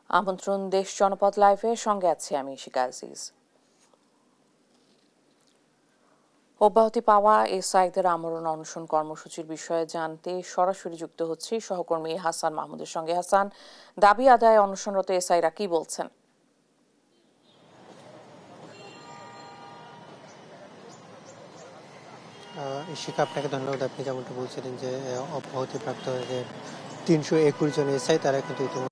আমন্ত্রণ দেশ জনপদ লাইভের সঙ্গে আছি আমি শিকা আজিজ। অব্যাহতি পাওয়া এসআইদের আমরণ অনশন কর্মসূচির বিষয়ে জানতে সরাসরি যুক্ত হচ্ছি সহকর্মী হাসান মাহমুদের সঙ্গে। হাসান, দাবি আদায় অনশনরত এসআইরা কি বলছেন? শিখা, আপনাকে ধন্যবাদ। আপনি যেমনটা বলছিলেন যে অব্যাহতিপ্রাপ্ত যে ৩২১ জন এসআই তারা কিন্তু ইতিমধ্যে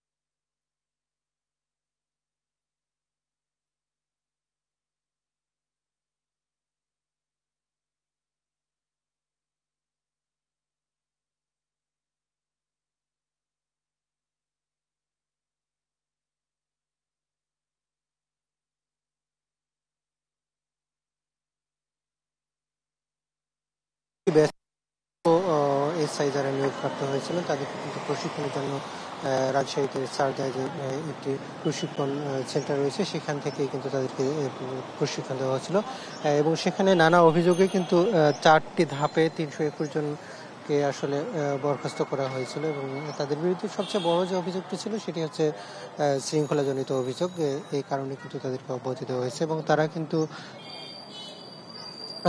এসআই যারা নিয়োগপ্রাপ্ত হয়েছিলেন তাদেরকে কিন্তু প্রশিক্ষণের জন্য রাজশাহীতে সারদায় যে একটি প্রশিক্ষণ সেন্টার রয়েছে সেখান থেকেই কিন্তু তাদেরকে প্রশিক্ষণ দেওয়া হচ্ছিল এবং সেখানে নানা অভিযোগে কিন্তু 4টি ধাপে ৩২১ জনকে আসলে বরখাস্ত করা হয়েছিল এবং তাদের বিরুদ্ধে সবচেয়ে বড় যে অভিযোগটি ছিল সেটি হচ্ছে শৃঙ্খলাজনিত অভিযোগ। এই কারণে কিন্তু তাদেরকে অব্যাহতি দেওয়া হয়েছে এবং তারা কিন্তু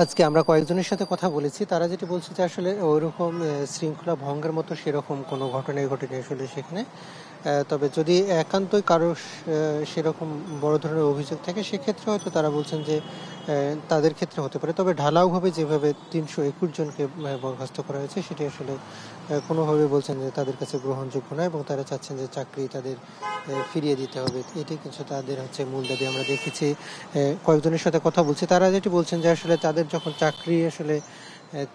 আজকে আমরা কয়েকজনের সাথে কথা বলেছি, তারা যেটি বলছে যে আসলে ওইরকম শৃঙ্খলা ভঙ্গের মতো সেরকম কোনো ঘটনাই ঘটেনি আসলে সেখানে। তবে যদি একান্তই কারো সেরকম বড় ধরনের অভিযোগ থাকে সেক্ষেত্রে হয়তো তারা বলছেন যে তাদের ক্ষেত্রে হতে পারে। তবে ঢালাওভাবে যেভাবে ৩২১ জনকে বরখাস্ত করা হয়েছে সেটি আসলে কোনোভাবে বলছেন যে তাদের কাছে গ্রহণযোগ্য নয় এবং তারা চাচ্ছেন যে চাকরি তাদের ফিরিয়ে দিতে হবে। এটি কিছু তাদের হচ্ছে মূল দাবি। আমরা দেখেছি কয়েকজনের সাথে কথা বলছি, তারা যেটি বলছেন যে আসলে তাদের যখন চাকরি আসলে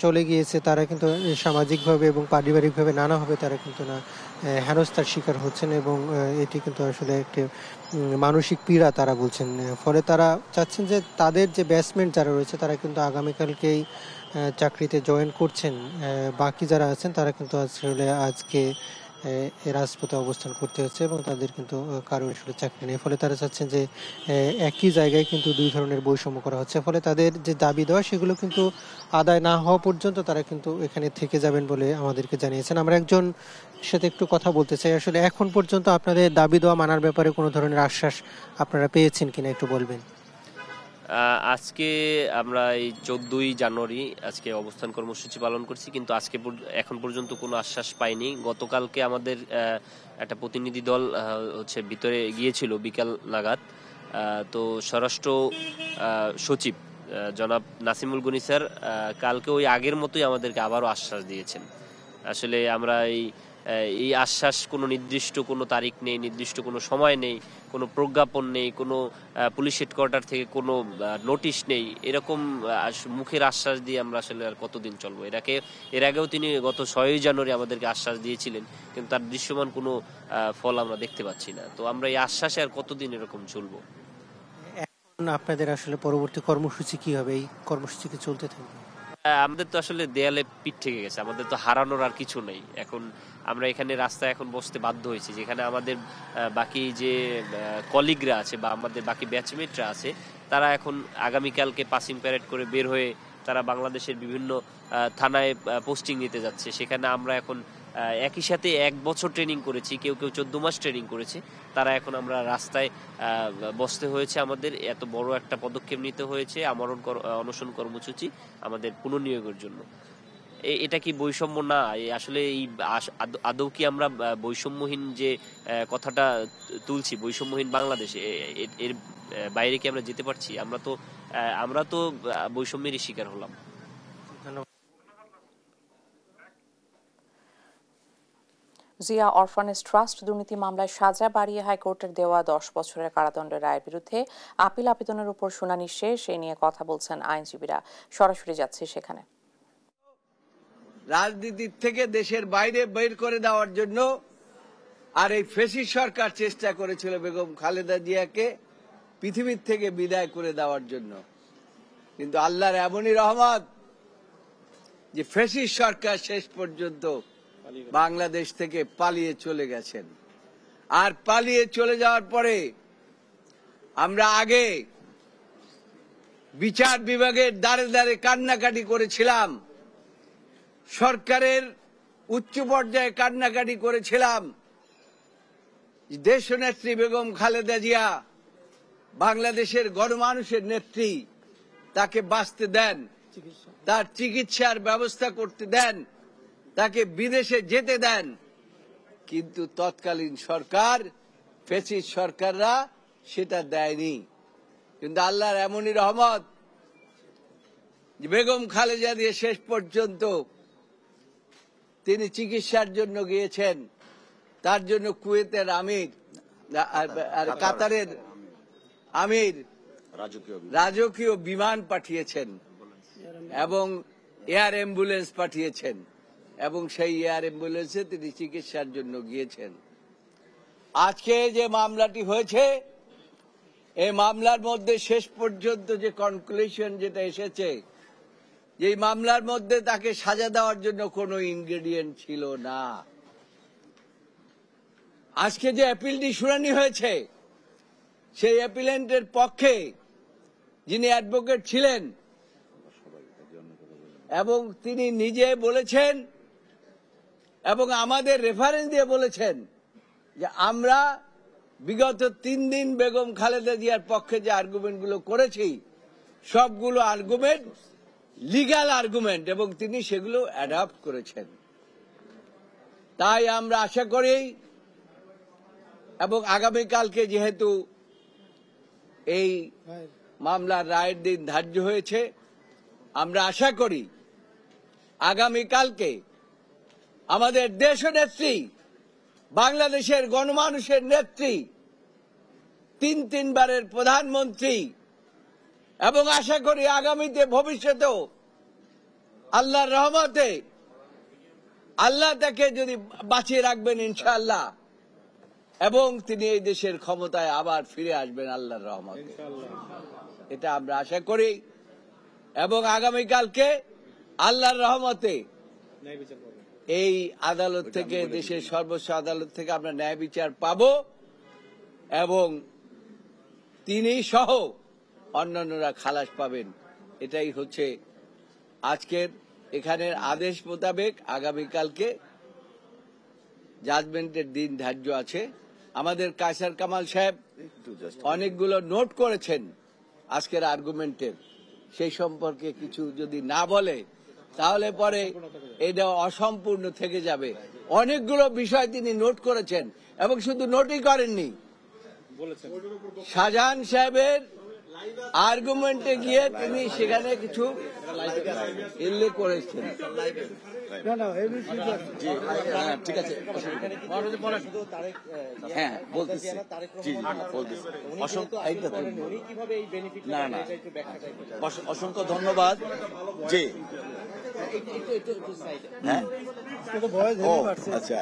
চলে গিয়েছে তারা কিন্তু সামাজিকভাবে এবং পারিবারিকভাবে নানাভাবে তারা কিন্তু না হেনস্থার শিকার হচ্ছেন এবং এটি কিন্তু আসলে একটি মানসিক পীড়া তারা বলছেন। ফলে তারা চাচ্ছেন যে তাদের যে ব্যাচমেট যারা রয়েছে তারা কিন্তু আগামীকালকেই চাকরিতে জয়েন করছেন। বাকি যারা আছেন তারা কিন্তু আসলে আজকে রাজপথে অবস্থান করতে হচ্ছে এবং তাদের কিন্তু কারো আসলে চাকরি নেই। ফলে তারা চাচ্ছেন যে একই জায়গায় কিন্তু দুই ধরনের বৈষম্য করা হচ্ছে। ফলে তাদের যে দাবি দেওয়া সেগুলো কিন্তু আদায় না হওয়া পর্যন্ত তারা কিন্তু এখানে থেকে যাবেন বলে আমাদেরকে জানিয়েছেন। আমরা একজন সাথে একটু কথা বলতে চাই। আসলে এখন পর্যন্ত আপনাদের দাবি দেওয়া মানার ব্যাপারে কোনো ধরনের আশ্বাস আপনারা পেয়েছেন কিনা একটু বলবেন। আজকে আমরা এই 14ই জানুয়ারি আজকে অবস্থান কর্মসূচি পালন করছি, কিন্তু এখন পর্যন্ত কোনো আশ্বাস পাইনি। গতকালকে আমাদের একটা প্রতিনিধি দল হচ্ছে ভিতরে গিয়েছিল বিকাল নাগাদ। তো স্বরাষ্ট্র সচিব জনাব নাসিমুল গনি স্যার কালকে ওই আগের মতোই আমাদেরকে আবারও আশ্বাস দিয়েছেন। আসলে আমরা এই আশ্বাস কোনো নির্দিষ্ট কোনো তারিখ নেই, নির্দিষ্ট কোনো সময় নেই, কোনো প্রজ্ঞাপন নেই, কোনো পুলিশ হেডকোয়ার্টার থেকে কোনো নোটিশ নেই, এরকম মুখের আশ্বাস দিয়ে আমরা আসলে আর কতদিন চলবো। এর আগেও তিনি গত 6ই জানুয়ারি আমাদেরকে আশ্বাস দিয়েছিলেন, কিন্তু তার দৃশ্যমান কোনো ফল আমরা দেখতে পাচ্ছি না। তো আমরা এই আশ্বাসে আর কতদিন এরকম চলবো? এখন আপনাদের আসলে পরবর্তী কর্মসূচি কি হবে? এই কর্মসূচি কি চলতে থাকবে? আমাদের তো আসলে দেয়ালে পিঠ থেকে গেছে, আমাদের তো হারানোর আর কিছু নেই। এখন আমরা এখানে রাস্তায় এখন বসতে বাধ্য হয়েছি, যেখানে আমাদের বাকি যে কলিগরা আছে বা আমাদের বাকি ব্যাচমেটরা আছে তারা এখন আগামীকালকে পাসিং প্যারেড করে বের হয়ে তারা বাংলাদেশের বিভিন্ন থানায় পোস্টিং নিতে যাচ্ছে। সেখানে আমরা এখন একই সাথে 1 বছর ট্রেনিং করেছি, কেউ 14 মাস ট্রেনিং করেছে, তারা এখন আমরা রাস্তায় বসতে হয়েছে। আমাদের এত বড় একটা পদক্ষেপ নিতে হয়েছে আমরণ অনশন কর্মসূচি আমাদের পুনর্নিয়োগের জন্য। এটা কি বৈষম্য না? আসলে এই আদৌ কি আমরা বৈষম্যহীন যে কথাটা তুলছি, বৈষম্যহীন বাংলাদেশে, এর বাইরে কি আমরা যেতে পারছি? আমরা তো বৈষম্যেরই শিকার হলাম। জিয়া অরফানেজ ট্রাস্ট দুর্নীতি মামলায় সাজা বাড়িয়ে হাইকোর্টের দেওয়া 10 বছরের কারাদণ্ডের রায়ের বিরুদ্ধে আপিল আবেদনের উপর শুনানি শেষ। এ নিয়ে কথা বলছেন আইনজীবীরা। সরাসরি যাচ্ছে সেখানে। রাজনীতির থেকে দেশের বাইরে বের করে দেওয়ার জন্য আর এই ফ্যাসিস্ট সরকার চেষ্টা করেছিল বেগম খালেদা জিয়াকে পৃথিবীর থেকে বিদায় করে দেওয়ার জন্য, কিন্তু আল্লাহর এমনই রহমত যে ফ্যাসিস্ট সরকার শেষ পর্যন্ত বাংলাদেশ থেকে পালিয়ে চলে গেছেন। আর পালিয়ে চলে যাওয়ার পরে আমরা আগে বিচার বিভাগের দ্বারে দ্বারে কান্নাকাটি করেছিলাম, সরকারের উচ্চ পর্যায়ে কান্নাকাটি করেছিলাম দেশনেত্রী বেগম খালেদা জিয়া বাংলাদেশের গণমানুষের নেত্রী, তাকে বাঁচতে দেন, তার চিকিৎসার ব্যবস্থা করতে দেন, তাকে বিদেশে যেতে দেন। কিন্তু তৎকালীন সরকার, ফ্যাসিস্ট সরকাররা সেটা দেয়নি। কিন্তু আল্লাহর এমনই রহমত, বেগম খালেদা জিয়া শেষ পর্যন্ত তিনি চিকিৎসার জন্য গিয়েছেন। তার জন্য কুয়েতের আমির আর কাতারের আমির রাজকীয় বিমান পাঠিয়েছেন এবং এয়ার অ্যাম্বুলেন্স পাঠিয়েছেন, এবং সেই এয়ার অ্যাম্বুলেন্সে তিনি চিকিৎসার জন্য গিয়েছেন। আজকে যে মামলাটি হয়েছে, এই মামলার মধ্যে শেষ পর্যন্ত যে কনক্লুশন যেটা এসেছে, যে মামলার মধ্যে তাকে সাজা দেওয়ার জন্য কোনো ইনগ্রেডিয়েন্ট ছিল না। আজকে যে অ্যাপিলটি শুনানি হয়েছে, সেই অ্যাপিলেন্টের পক্ষে যিনি অ্যাডভোকেট ছিলেন, এবং তিনি নিজে বলেছেন এবং আমাদের রেফারেন্স দিয়ে বলেছেন যে আমরা বিগত 3 দিন বেগম খালেদা জিয়ার পক্ষে যে আর্গুমেন্টগুলো করেছি, সবগুলো আর্গুমেন্ট লিগ্যাল আর্গুমেন্ট, এবং তিনি সেগুলো অ্যাডপ্ট করেছেন। তাই আমরা আশা করি, এবং আগামীকালকে যেহেতু এই মামলার রায়ের দিন ধার্য হয়েছে, আমরা আশা করি আগামীকালকে আমাদের দেশনেত্রী, বাংলাদেশের গণমানুষের নেত্রী, 3 বারের প্রধানমন্ত্রী, এবং আশা করি আগামীতে ভবিষ্যতেও আল্লাহর রহমতে আল্লাহ তাকে যদি বাঁচিয়ে রাখবেন ইনশাআল্লাহ, এবং তিনি এই দেশের ক্ষমতায় আবার ফিরে আসবেন আল্লাহর রহমতে, এটা আমরা আশা করি। এবং আগামীকালকে আল্লাহর রহমতে এই আদালত থেকে, দেশের সর্বোচ্চ আদালত থেকে আমরা ন্যায় বিচার পাব, এবং তিনি সহ অন্যান্যরা খালাস পাবেন। এটাই হচ্ছে আজকের এখানের আদেশ মোতাবেক আগামীকালকে জাজমেন্টের দিন ধার্য আছে। আমাদের কায়সার কামাল সাহেব অনেকগুলো নোট করেছেন আজকের আর্গুমেন্টের, সেই সম্পর্কে কিছু যদি না বলে তাহলে পরে এটা অসম্পূর্ণ থেকে যাবে। অনেকগুলো বিষয় তিনি নোট করেছেন, এবং শুধু নোটই করেননি, শাহজাহান সাহেবের আর্গুমেন্টে গিয়ে তিনি সেখানে কিছু উল্লেখ করেছেন। ঠিক আছে, হ্যাঁ বলতেছি, অসংখ্য ধন্যবাদ। জি হ্যাঁ, আচ্ছা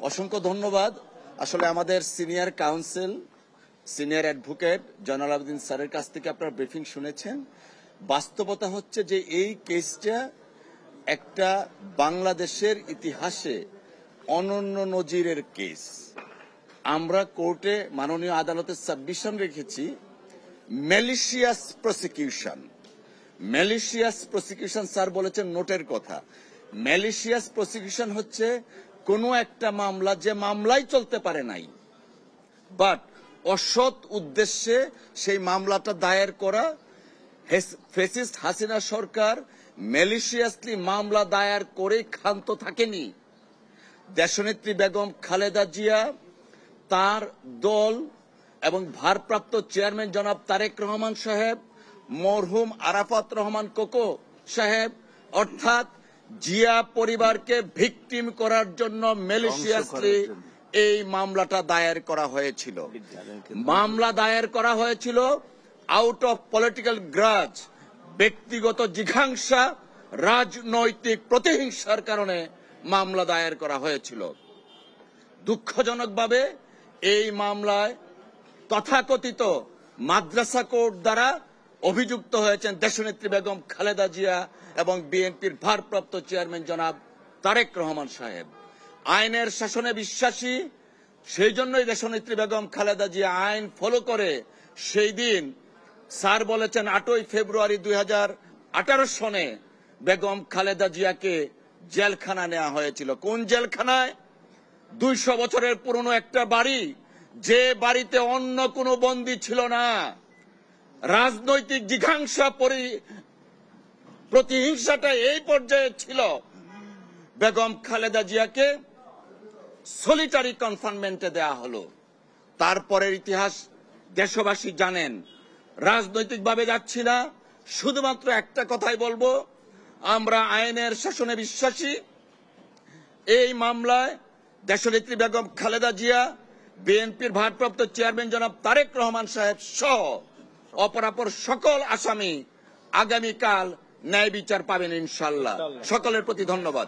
অসংখ্য ধন্যবাদ। আসলে আমাদের senior counsel, senior advocate Joynal Abedin স্যারের কাছ থেকে আপনারা ব্রিফিং শুনেছেন। বাস্তবতা হচ্ছে যে এই কেসটা একটা বাংলাদেশের ইতিহাসে অনন্য নজিরের কেস। আমরা কোর্টে মাননীয় আদালতের সাবমিশন রেখেছি malicious prosecution. Malicious prosecution sir বলেছেন নোটের কথা। ম্যালিশিয়াস প্রসিকিউশন হচ্ছে কোনো একটা মামলা যে মামলাই চলতে পারে নাই, বাট অসৎ উদ্দেশ্যে সেই মামলাটা দায়ের করা। ফ্যাসিস্ট হাসিনা সরকার ম্যালিশিয়াসলি মামলা দায়ের করে ক্ষান্ত থাকেনি। দেশনেত্রী বেগম খালেদা জিয়া, তার দল এবং ভারপ্রাপ্ত চেয়ারম্যান জনাব তারেক রহমান সাহেব, মরহুম আরাফাত রহমান কোকো সাহেব, অর্থাৎ জিয়া পরিবারকে ভিকটিম করার জন্য ম্যালিশিয়াসলি এই মামলাটা দায়ের করা হয়েছিল। মামলা দায়ের করা হয়েছিল আউট অফ পলিটিক্যাল গ্রাজ, ব্যক্তিগত জিঘাংসা, রাজনৈতিক প্রতিহিংসার কারণে মামলা দায়ের করা হয়েছিল। দুঃখজনকভাবে এই মামলায় তথাকথিত মাদ্রাসা কোর্ট দ্বারা অভিযুক্ত হয়েছেন দেশনেত্রী বেগম খালেদা জিয়া এবং বিএনপির ভারপ্রাপ্ত চেয়ারম্যান জনাব তারেক রহমান সাহেব। আইনের শাসনে বিশ্বাসী, সেই জন্যই দেশনেত্রী বেগম খালেদা জিয়া আইন ফলো করে সেই দিন স্যার বলেছেন 8ই ফেব্রুয়ারি 2018 সনে বেগম খালেদা জিয়াকে জেলখানা নেওয়া হয়েছিল। কোন জেলখানায়? 200 বছরের পুরনো একটা বাড়ি, যে বাড়িতে অন্য কোনো বন্দী ছিল না। রাজনৈতিক জিঘাংসা প্রতিহিংসাটা এই পর্যায়ে ছিল, বেগম খালেদা জিয়াকে সলিটারি কনফাইনমেন্টে দেয়া হলো। তারপরের ইতিহাস দেশবাসী জানেন। রাজনৈতিকভাবে যাচ্ছি না, শুধুমাত্র একটা কথাই বলবো, আমরা আইনের শাসনে বিশ্বাসী। এই মামলায় দেশনেত্রী বেগম খালেদা জিয়া, বিএনপির ভারপ্রাপ্ত চেয়ারম্যান জনাব তারেক রহমান সাহেব সহ অপরাপর সকল আসামি আগামীকাল ন্যায় বিচার পাবেন ইনশাল্লাহ। সকলের প্রতি ধন্যবাদ।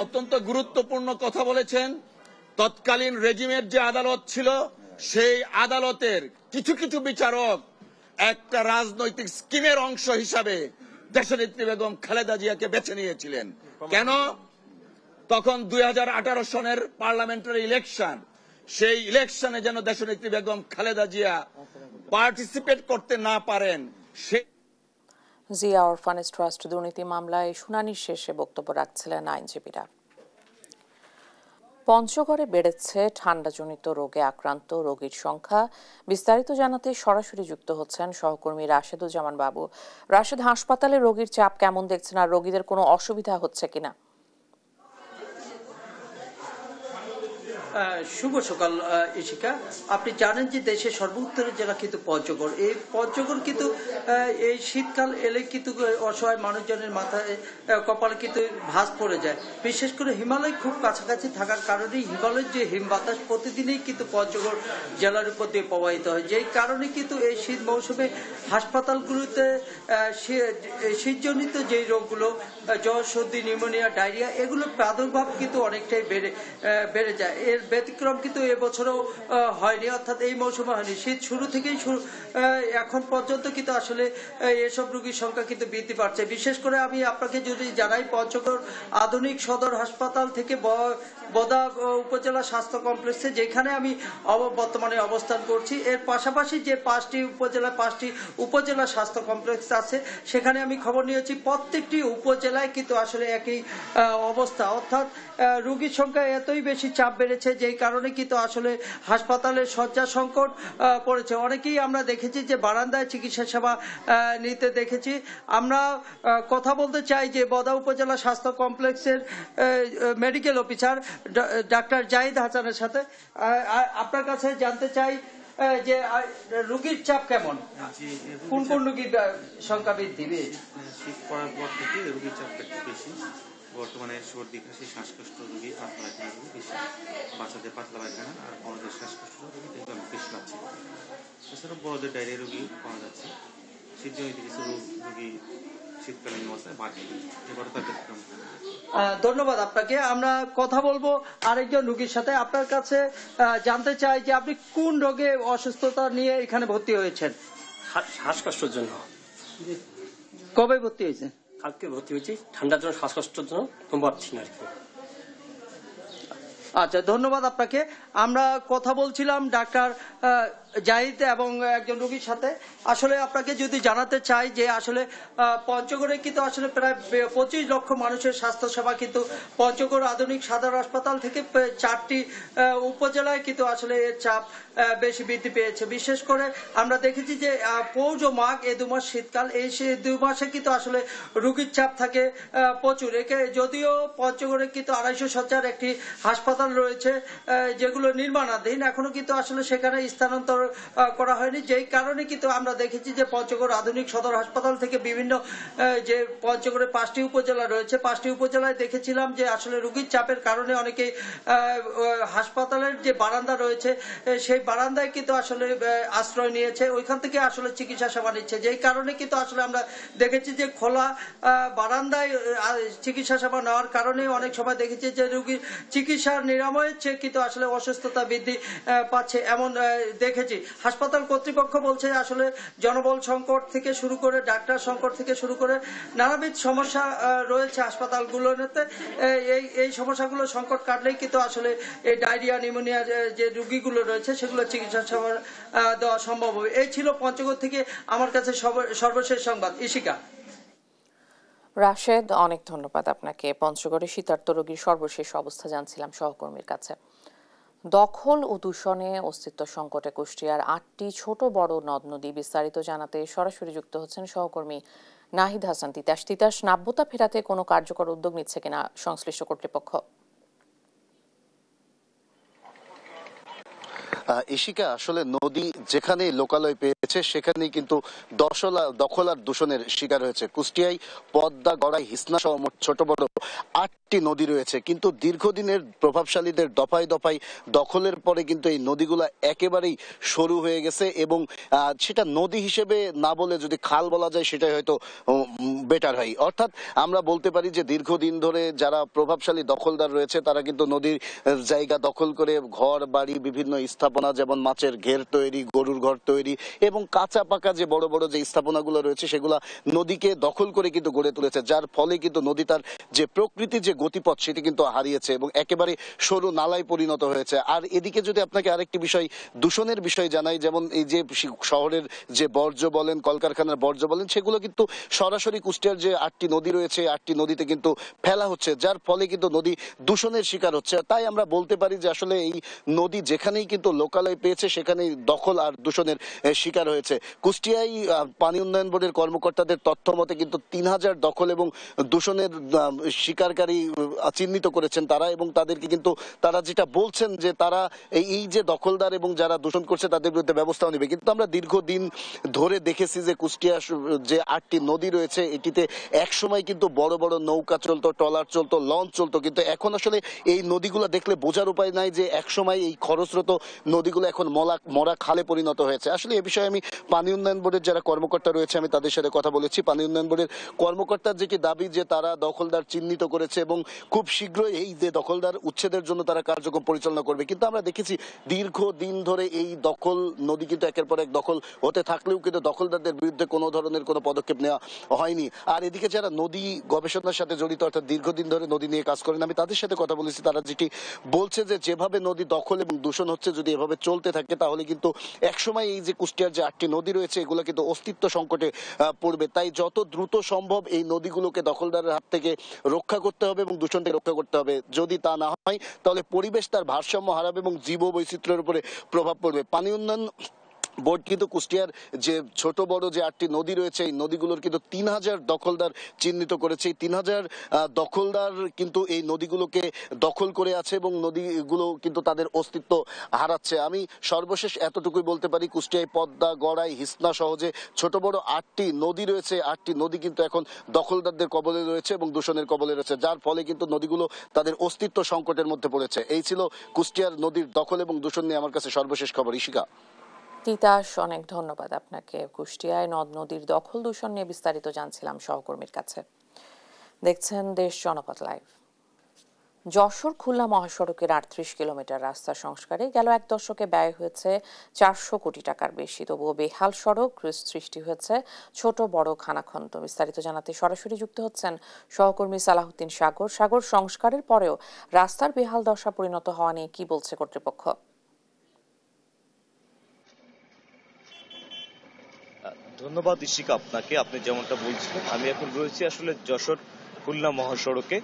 অত্যন্ত গুরুত্বপূর্ণ কথা বলেছেন। তৎকালীন রেজিমের যে আদালত ছিল, সেই আদালতের কিছু কিছু বিচারক একটা রাজনৈতিক স্কিমের অংশ হিসাবে দেশনেত্রী বেগম খালেদা জিয়াকে বেছে নিয়েছিলেন। কেন? তখন 2018 সনের পার্লামেন্টারি ইলেকশন, সেই ইলেকশনে যেন দেশনেত্রী বেগম খালেদা জিয়া পার্টিসিপেট করতে না পারেন। জিয়া অরফানেজ ট্রাস্ট দুর্নীতি মামলায় শুনানির শেষে বক্তব্য রাখছিলেন আইনজীবীরা। পঞ্চগড়ে বেড়েছে ঠান্ডাজনিত রোগে আক্রান্ত রোগীর সংখ্যা। বিস্তারিত জানাতে সরাসরি যুক্ত হচ্ছেন সহকর্মী রাশেদুজ্জামান বাবু। রাশেদ, হাসপাতালে রোগীর চাপ কেমন দেখছেন, আর রোগীদের কোনো অসুবিধা হচ্ছে কিনা? শুভ সকাল ইশিকা। আপনি জানেন যে দেশের সর্বোত্তরের জেলা কিন্তু পঞ্চগড়। এই পঞ্চগড় কিন্তু এই শীতকাল এলে কিন্তু অসহায় মানুষজনের মাথায় কপালে কিন্তু ভাঁজ পড়ে যায়। বিশেষ করে হিমালয় খুব কাছাকাছি থাকার কারণে হিমালয়ের যে হিম বাতাস প্রতিদিনই কিন্তু পঞ্চগড় জেলার উপর দিয়ে প্রবাহিত হয়। যেই কারণে কিন্তু এই শীত মৌসুমে হাসপাতালগুলোতে শীতজনিত যেই রোগগুলো, জ্বর, সর্দি, নিউমোনিয়া, ডায়রিয়া, এগুলোর প্রাদুর্ভাব কিন্তু অনেকটাই বেড়ে যায়। এর ব্যতিক্রম কিন্তু এবছরও হয়নি, অর্থাৎ এই মৌসুমে হয়নি। শীত শুরু থেকেই এখন পর্যন্ত কিন্তু আসলে এসব রোগীর সংখ্যা কিন্তু বৃদ্ধি পাচ্ছে। বিশেষ করে আমি আপনাকে যদি জানাই, পঞ্চগড় আধুনিক সদর হাসপাতাল থেকে বোদা উপজেলা স্বাস্থ্য কমপ্লেক্সে, যেখানে আমি বর্তমানে অবস্থান করছি, এর পাশাপাশি যে 5টি উপজেলা স্বাস্থ্য কমপ্লেক্স আছে, সেখানে আমি খবর নিয়েছি প্রত্যেকটি উপজেলায় কিন্তু আসলে একই অবস্থা, অর্থাৎ রোগীর সংখ্যা এতই বেশি চাপ বেড়েছে, যেই কারণে কিন্তু আসলে হাসপাতালের শয্যা সংকট পড়েছে। অনেকেই আমরা দেখেছি যে বারান্দায় চিকিৎসা সেবা নিতে দেখেছি। আমরা কথা বলতে চাই যে বোদা উপজেলা স্বাস্থ্য কমপ্লেক্সের মেডিকেল অফিসার ডাক্তার জাহিদ হাসানের সাথে। আপনার কাছে জানতে চাই যে রোগীর চাপ কেমন, কোন কোন রোগীর সংখ্যা বৃদ্ধি? শীত পড়ার পর থেকে রোগীর চাপটা একটু বেশি। বর্তমানে সর্দি, কাশি, শ্বাসকষ্ট রোগী, পাতলা পায়খানা রোগী বেশি, বাচ্চাদের পাতলা পায়খানা আর বড়দের শ্বাসকষ্ট রোগী দেখতে আমি বেশি পাচ্ছি। এছাড়া বড়দের ডায়রিয়া রোগী পাওয়া যাচ্ছে। শীতজনিত কিছু রোগী শীতকালীন অবস্থায় বাড়ছে, এবার তার ব্যতিক্রম। ধন্যবাদ আপনাকে। আমরা কথা বলবো আরেকজন রোগীর সাথে। আপনার কাছে জানতে চাই যে আপনি কোন রোগে অসুস্থতা নিয়ে এখানে ভর্তি হয়েছেন? শ্বাসকষ্টের জন্য। কবে ভর্তি হয়েছেন? কালকে ভর্তি হয়েছি, ঠান্ডার জন্য, শ্বাসকষ্টের জন্য পাচ্ছি না আর কি। আচ্ছা, ধন্যবাদ আপনাকে। আমরা কথা বলছিলাম ডাক্তার জাহিদ এবং একজন রোগীর সাথে। আসলে আপনাকে যদি জানাতে চাই যে আসলে পঞ্চগড়ে কিন্তু আসলে প্রায় 25 লক্ষ মানুষের স্বাস্থ্য সেবা কিন্তু পঞ্চগড় আধুনিক সদর হাসপাতাল থেকে 4টি উপজেলায় কিন্তু আসলে এর চাপ বেশি বৃদ্ধি পেয়েছে। বিশেষ করে আমরা দেখেছি যে পৌষ ও মাঘ, এই 2 মাস শীতকাল, এই 2 মাসে কিন্তু আসলে রোগীর চাপ থাকে প্রচুর। যদিও পঞ্চগড়ে কিন্তু 250 শয্যার একটি হাসপাতাল রয়েছে, যেগুলো নির্মাণাধীন, এখনো কিন্তু আসলে সেখানে স্থানান্তর করা হয়নি। যেই কারণে কিন্তু আমরা দেখেছি যে পঞ্চগড় আধুনিক সদর হাসপাতাল থেকে বিভিন্ন যে পঞ্চগড়ে 5টি উপজেলা রয়েছে, 5টি উপজেলায় দেখেছিলাম যে আসলে রোগীর চাপের কারণে অনেকেই হাসপাতালের যে বারান্দা রয়েছে, সেই বারান্দায় কিন্তু আসলে আশ্রয় নিয়েছে, ওইখান থেকে আসলে চিকিৎসা সেবা নিচ্ছে। যেই কারণে কিন্তু আসলে আমরা দেখেছি যে খোলা বারান্দায় চিকিৎসা সেবা নেওয়ার কারণে অনেক সময় দেখেছি যে রোগীর চিকিৎসার নিরাময়ের চেয়ে কিন্তু আসলে অসুস্থতা বৃদ্ধি পাচ্ছে, এমন দেখেছি। হাসপাতাল কর্তৃপক্ষ বলছে আসলে জনবল সংকট থেকে শুরু করে ডাক্তার সংকট থেকে শুরু করে নানাবিধ সমস্যা রয়েছে হাসপাতালগুলোতে। এই সমস্যাগুলো সংকট কাটলেই কিন্তু আসলে এই ডায়রিয়া নিউমোনিয়া যে রোগীগুলো রয়েছে সেগুলো চিকিৎসা দেওয়া সম্ভব হবে। এই ছিল পঞ্চগড় থেকে আমার কাছে সর্বশেষ সংবাদ। ইশিকা। রাশেদ, অনেক ধন্যবাদ আপনাকে। পঞ্চগড়ে শীতার্ত রোগীর সর্বশেষ অবস্থা জানছিলাম সহকর্মীর কাছে। দখল ও দূষণে অস্তিত্ব সংকটে কুষ্টিয়ার 8টি ছোট বড় নদ নদী, বিস্তারিত জানাতে সরাসরি যুক্ত হচ্ছেন সহকর্মী নাহিদ হাসান তিতাস। নাব্যতা ফেরাতে কোনো কার্যকর উদ্যোগ নিচ্ছে কিনা সংশ্লিষ্ট কর্তৃপক্ষ? ইশিকা, আসলে নদী যেখানে লোকালয় পেয়েছে সেখানেই কিন্তু দখল আর দূষণের শিকার হয়েছে। কুষ্টিয়ায় পদ্মা, গড়াই, হিসনা সহ মোট ছোট বড় 8টি নদী রয়েছে, কিন্তু দীর্ঘদিনের প্রভাবশালীদের দফায় দফায় দখলের পরে কিন্তু এই নদীগুলো একেবারেই সরু হয়ে গেছে এবং সেটা নদী হিসেবে না বলে যদি খাল বলা যায় সেটাই হয়তো বেটার হয়। অর্থাৎ আমরা বলতে পারি যে দীর্ঘদিন ধরে যারা প্রভাবশালী দখলদার রয়েছে তারা কিন্তু নদীর জায়গা দখল করে ঘর বাড়ি, বিভিন্ন স্থাপনা, যেমন মাছের ঘের তৈরি, গরুর ঘর তৈরি এবং কাঁচা পাকা যে বড় বড় যে স্থাপনাগুলো রয়েছে সেগুলা নদীকে দখল করে কিন্তু গড়ে তুলেছে, যার ফলে কিন্তু নদী তার যে প্রকৃতির যে গতিপথ সেটি কিন্তু হারিয়েছে এবং একেবারে সরু নালায় পরিণত হয়েছে। আর এদিকে যদি আপনাকে আরেকটি বিষয়, দূষণের বিষয় জানাই, যেমন এই যে শহরের যে বর্জ্য বলেন, কলকারখানার বর্জ্য বলেন, সেগুলো কিন্তু সরাসরি কুষ্টিয়ার যে 8টি নদী রয়েছে 8টি নদীতে কিন্তু ফেলা হচ্ছে, যার ফলে কিন্তু নদী দূষণের শিকার হচ্ছে। তাই আমরা বলতে পারি যে আসলে এই নদী যেখানেই কিন্তু লোকালয় পেয়েছে সেখানেই দখল আর দূষণের শিকার হয়েছে। কুষ্টিয়ায় পানি উন্নয়ন বোর্ডের কর্মকর্তাদের তথ্য মতে কিন্তু 3000 দখল এবং দূষণের শিকারকারী চিহ্নিত করেছেন তারা, এবং তাদেরকে কিন্তু তারা যেটা বলছেন যে তারা এই যে দখলদার এবং যারা দূষণ করছে তাদের বিরুদ্ধে ব্যবস্থাও নেবে। কিন্তু আমরা দীর্ঘদিন ধরে দেখেছি যে কুষ্টিয়া যে 8টি নদী রয়েছে এটিতে একসময় কিন্তু বড় বড় নৌকা চলতো, ট্রলার চলতো, লঞ্চ চলতো, কিন্তু এখন আসলে এই নদীগুলো দেখলে বোঝার উপায় নাই যে একসময় এই খরস্রোত নদীগুলো এখন মরা খালে পরিণত হয়েছে। আসলে এ বিষয়ে আমি পানি উন্নয়ন বোর্ডের যারা কর্মকর্তা রয়েছে আমি তাদের সাথে কথা বলেছি। পানি উন্নয়ন বোর্ডের কর্মকর্তার যেটি দাবি যে তারা দখলদার চিহ্নিত করেছে এবং খুব শীঘ্রই এই যে দখলদার উচ্ছেদের জন্য তারা কার্যক্রম পরিচালনা করবে। কিন্তু আমরা দেখেছি দীর্ঘদিন ধরে এই দখল নদী কিন্তু একের পর এক দখল হতে থাকলেও কিন্তু দখলদারদের বিরুদ্ধে কোনো ধরনের কোনো পদক্ষেপ নেওয়া হয়নি। আর এদিকে যারা নদী গবেষণার সাথে জড়িত, অর্থাৎ দীর্ঘদিন ধরে নদী নিয়ে কাজ করেন, আমি তাদের সাথে কথা বলেছি। তারা যেটি বলছে যে যেভাবে নদী দখল এবং দূষণ হচ্ছে যদি এভাবে চলতে থাকে তাহলে কিন্তু একসময় এই যে কুষ্টিয়ার যে 8টি নদী রয়েছে এগুলো কিন্তু অস্তিত্ব সংকটে পড়বে। তাই যত দ্রুত সম্ভব এই নদীগুলোকে দখলদারের হাত থেকে রক্ষা করতে হবে এবং দূষণ থেকে রক্ষা করতে হবে। যদি তা না হয় তাহলে পরিবেশ তার ভারসাম্য হারাবে এবং জীব বৈচিত্র্যের উপরে প্রভাব পড়বে। পানি উন্নয়ন বোর্ড কিন্তু কুষ্টিয়ার যে ছোট বড় যে 8টি নদী রয়েছে এই নদীগুলোর কিন্তু 3000 দখলদার চিহ্নিত করেছে। এই 3000 দখলদার কিন্তু এই নদীগুলোকে দখল করে আছে এবং নদীগুলো কিন্তু তাদের অস্তিত্ব হারাচ্ছে। আমি সর্বশেষ এতটুকুই বলতে পারি, কুষ্টিয়ায় পদ্মা, গড়াই, হিসনা সহ যে ছোট বড় 8টি নদী রয়েছে 8টি নদী কিন্তু এখন দখলদারদের কবলে রয়েছে এবং দূষণের কবলে রয়েছে, যার ফলে কিন্তু নদীগুলো তাদের অস্তিত্ব সংকটের মধ্যে পড়েছে। এই ছিল কুষ্টিয়ার নদীর দখল এবং দূষণ নিয়ে আমার কাছে সর্বশেষ খবর। ইশিকা। তিতাস, অনেক ধন্যবাদ আপনাকে। কুষ্টিয়ায় নদ নদীর দখল দূষণ নিয়ে বিস্তারিত জানছিলাম সহকর্মীর কাছে। দেখছেন দেশ জনপদ লাইভ। যশোর খুলনা মহাসড়কের 38 কিলোমিটার রাস্তা সংস্কারে গেল এক দশকে ব্যয় হয়েছে 400 কোটি টাকার বেশি। তবুও বেহাল সড়ক, সৃষ্টি হয়েছে ছোট বড় খানাখন্দ। বিস্তারিত জানাতে সরাসরি যুক্ত হচ্ছেন সহকর্মী সালাহুদ্দিন সাগর। সংস্কারের পরেও রাস্তার বেহাল দশা পরিণত হওয়া নিয়ে কি বলছে কর্তৃপক্ষ? ধন্যবাদ ইশিকা আপনাকে। আপনি যেমনটা বলছিলেন, আমি এখন রয়েছি আসলে যশোর খুলনা মহাসড়কে।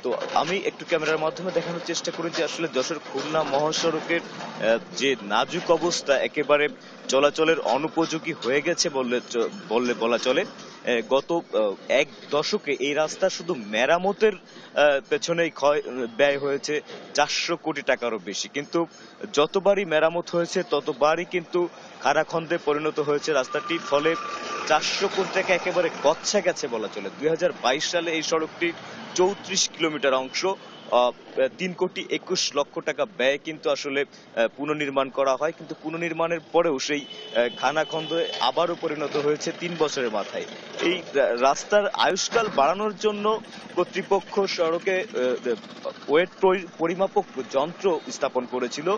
তো আমি একটু ক্যামেরার মাধ্যমে দেখানোর চেষ্টা করি যে আসলে যশোর খুলনা মহাসড়কের যে নাজুক অবস্থা, একেবারে চলাচলের অনুপযোগী হয়ে গেছে বললে বলা চলে। গত এক দশকে এই রাস্তা শুধু মেরামতের পেছনেই ব্যয় হয়েছে 400 কোটি টাকারও বেশি। কিন্তু যতবারই মেরামত হয়েছে ততবারই কিন্তু খারাখন্দে পরিণত হয়েছে রাস্তাটি। ফলে 400 কোটি টাকা একেবারে গচ্ছা গেছে বলা চলে। 2022 সালে এই সড়কটি 34 কিলোমিটার অংশ 3,21,00,000 টাকা ব্যয় কিন্তু আসলে পুনর্নির্মাণ করা হয়, কিন্তু পুনর্নির্মাণের পরেও সেই খানাখন্দে আবারও পরিণত হয়েছে 3 বছরের মাথায়। এই রাস্তার আয়ুষ্কাল বাড়ানোর জন্য কর্তৃপক্ষ সড়কে ওয়েট পরিমাপক যন্ত্র স্থাপন করেছিল,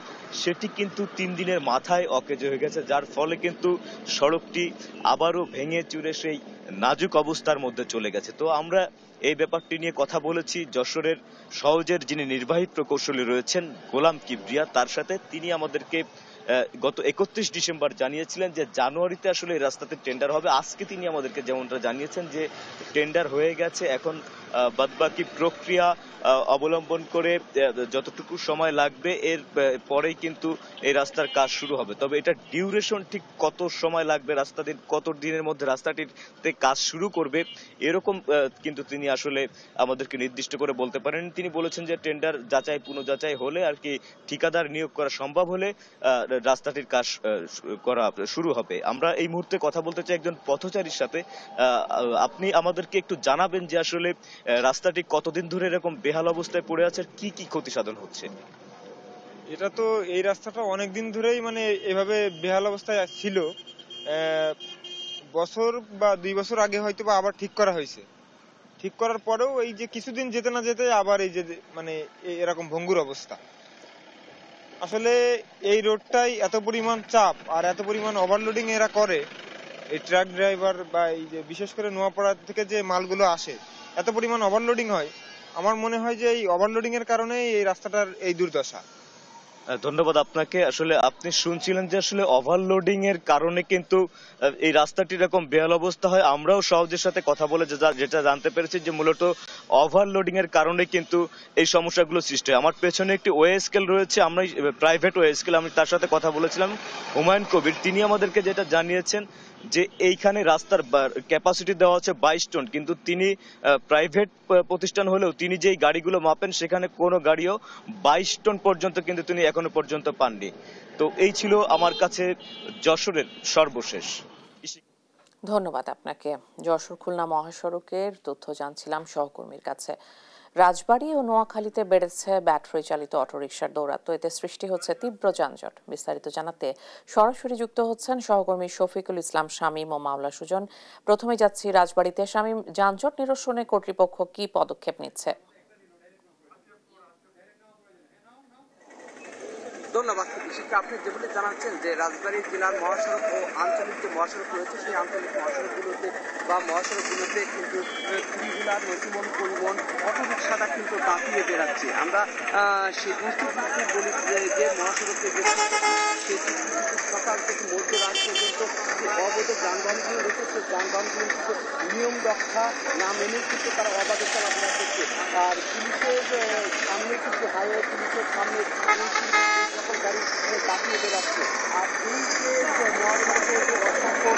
সেটি কিন্তু 3 দিনের মাথায় অকেজ হয়ে গেছে, যার ফলে কিন্তু সড়কটি আবারও ভেঙে চুরে সেই নাজুক অবস্থার মধ্যে চলে গেছে। তো আমরা এই ব্যাপারটি নিয়ে কথা বলেছি যশোরের সওজের যিনি নির্বাহী প্রকৌশলী রয়েছেন গোলাম কিবরিয়া, তার সাথে। তিনি আমাদেরকে গত 31 ডিসেম্বর জানিয়েছিলেন যে জানুয়ারিতে আসলে এই রাস্তাতে টেন্ডার হবে। আজকে তিনি আমাদেরকে যেমনটা জানিয়েছেন যে টেন্ডার হয়ে গেছে, এখন বাদবাকি প্রক্রিয়া অবলম্বন করে যতটুকু সময় লাগবে এর পরেই কিন্তু এই রাস্তার কাজ শুরু হবে। তবে এটা ডিউরেশন ঠিক কত সময় লাগবে, রাস্তাটির কত দিনের মধ্যে রাস্তাটিতে কাজ শুরু করবে এরকম কিন্তু তিনি আসলে আমাদেরকে নির্দিষ্ট করে বলতে পারেন। তিনি বলেছেন যে টেন্ডার যাচাই পুনঃযাচাই হলে আর কি ঠিকাদার নিয়োগ করা সম্ভব হলে রাস্তাটির কাজ করা শুরু হবে। আমরা এই মুহূর্তে কথা বলতে চাই একজন পথচারীর সাথে। আপনি আমাদেরকে একটু জানাবেন যে আসলে রাস্তাটি কতদিন ধরে এরকম বেহাল অবস্থায় পড়ে আছে, কি কি ক্ষতি সাধন হচ্ছে? এটা তো এই রাস্তাটা অনেকদিন ধরেই মানে এভাবে বেহাল অবস্থায় ছিল। বছর বা 2 বছর আগে হয়তো বা আবার ঠিক করা হয়েছে। ঠিক করার পরেও এই যে কিছুদিন যেতে না যেতে আবার এই যে মানে এরকম ভঙ্গুর অবস্থা। আসলে এই রোডটাই এত পরিমাণ চাপ আর এত পরিমাণ ওভারলোডিং এরা করে, এই ট্রাক ড্রাইভার বা এই যে বিশেষ করে নোয়াপাড়া থেকে যে মালগুলো আসে এত পরিমাণ ওভারলোডিং হয়। আমার মনে হয় যে এই ওভারলোডিং এর কারণেই এই রাস্তাটার এই দুর্দশা। ধন্যবাদ আপনাকে। আসলে আপনি শুনছিলেন যে আসলে ওভারলোডিং এর কারণে কিন্তু এই রাস্তাটি এরকম বেহাল অবস্থা হয়। আমরাও সহজের সাথে কথা বলে যেটা জানতে পেরেছি যে মূলত ওভারলোডিং এর কারণে কিন্তু এই সমস্যাগুলো সৃষ্টি হয়। আমার পেছনে একটি ওয়ে স্কেল রয়েছে, আমরা প্রাইভেট ওয়ে স্কেল, আমি তার সাথে কথা বলেছিলাম হুমায়ুন কবির। তিনি আমাদেরকে যেটা জানিয়েছেন যে এইখানে রাস্তার ক্যাপাসিটি দেওয়া হচ্ছে 22 টন, কিন্তু তিনি প্রাইভেট প্রতিষ্ঠান হলেও তিনি যেই গাড়িগুলো মাপেন সেখানে কোনো গাড়িও 22 টন পর্যন্ত কিন্তু তিনি এখনো পর্যন্ত পাননি। তো এই ছিল আমার কাছে যশোরের সর্বশেষ। ধন্যবাদ আপনাকে। যশোর খুলনা মহাসড়কের তথ্য জানছিলাম সহকর্মীর কাছে। রাজবাড়ী ও নোয়াখালীতে বেড়েছে ব্যাটারি চালিত অটোরিকশার দৌরাত্ম্য, এতে সৃষ্টি হচ্ছে তীব্র যানজট। বিস্তারিত জানাতে সরাসরি যুক্ত হচ্ছেন সহকর্মী শফিকুল ইসলাম শামীম ও মাওলা সুজন। প্রথমে যাচ্ছি রাজবাড়ীতে। শামীম, যানজট নিরসনে কর্তৃপক্ষ কি পদক্ষেপ নিচ্ছে? ধন্যবাদ। আপনি যেগুলি জানাচ্ছেন যে রাজবাড়ী জেলার মহাসড়ক ও আঞ্চলিক যে মহাসড়ক রয়েছে সেই আঞ্চলিক মহাসড়কগুলোতে কিন্তু ত্রিহুলার নথিমন পরিবহন অটোরিকশাটা কিন্তু দাঁড়িয়ে বেড়াচ্ছে। আমরা সেই দুটি বলি যে মহাসড়কে যে সেটি সকাল থেকে মধ্যরাত পর্যন্ত যে অবৈধ যানবাহনগুলো রয়েছে সেই যানবাহনগুলো কিন্তু নিয়ম রক্ষা না মেনে কিন্তু তারা অবাধে চলাফেরা করছে। আর পুলিশের সামনে কিন্তু হাইওয়ে পুলিশের সামনে সকল গাড়ি দাঁড়িয়ে বেড়াচ্ছে। আর এই যে মহাসড়কে যে অসংখ্য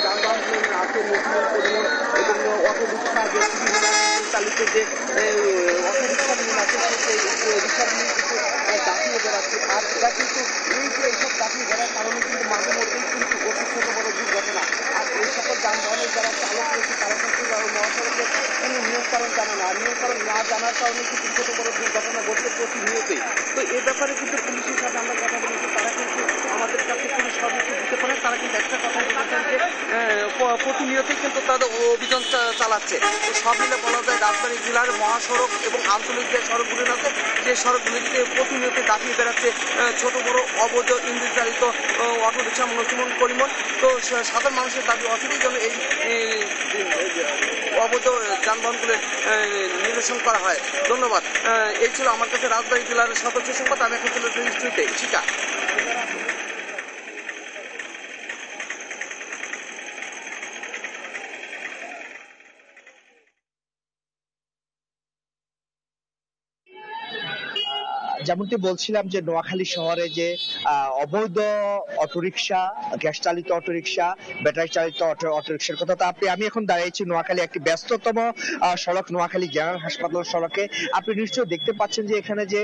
যানবাহনগুলো আছে নথিমন পরিবহন এবং অটোরিকশা যে চালিত যে অটোরিকশাগুলো আছে সেই রিক্সাগুলি কিন্তু দাঁড়িয়ে বেড়াচ্ছে। আর এরা কিন্তু এই যে এইসব দাঁড়িয়ে বেড়ার কারণে কিন্তু মাঝে মধ্যেই কিন্তু ঘটে ছোট বড় দুর্ঘটনা। আর এই সকল যানবাহনের যারা চালক রয়েছে তারা কিন্তু মহাসড়কের কোনো নিয়মকানুন জানে না। নিয়মকানুন না জানার কারণে কিন্তু ছোট বড় দুর্ঘটনা ঘটছে প্রতিনিয়তই। তো এ ব্যাপারে কিন্তু পুলিশের সাথে আমরা কথা বলেছি, তারা কিন্তু আমাদের কাছে পুলিশ সদস্য দিতে পারে। তারা কিন্তু একটা কথা বলেছেন যে প্রতিনিয়তই কিন্তু তাদের অভিযান চালাচ্ছে। তো সব মিলে বলা যায় রাজবাড়ী জেলার মহাসড়ক এবং আঞ্চলিক যে সড়কগুলি আছে যে সড়কগুলিতে প্রতিনিয়ত দাঁড়িয়ে বেড়াচ্ছে ছোট বড় অবৈধ ইঞ্জিন চালিত অটোরিকশা নথিমন পরিবহন। তো সাধারণ মানুষের দাবি অচিরেই যেন এই অবৈধ যানবাহনগুলো নিরসন করা হয়। ধন্যবাদ। এই ছিল আমার কাছে রাজবাড়ী জেলার সর্বোচ্চ সংবাদ। আমি এখন চলে যাচ্ছি স্টুডিওতে। শিকা। যেমনটি বলছিলাম যে নোয়াখালী শহরে যে অবৈধ অটোরিকশা, গ্যাস চালিত অটোরিকশা, ব্যাটারি চালিত অটোরিকশার কথা, তো আমি এখন দাঁড়িয়েছি নোয়াখালী একটি ব্যস্ততম সড়ক, নোয়াখালী জেনারেল হাসপাতাল সড়কে। আপনি নিশ্চয়ই দেখতে পাচ্ছেন যে এখানে যে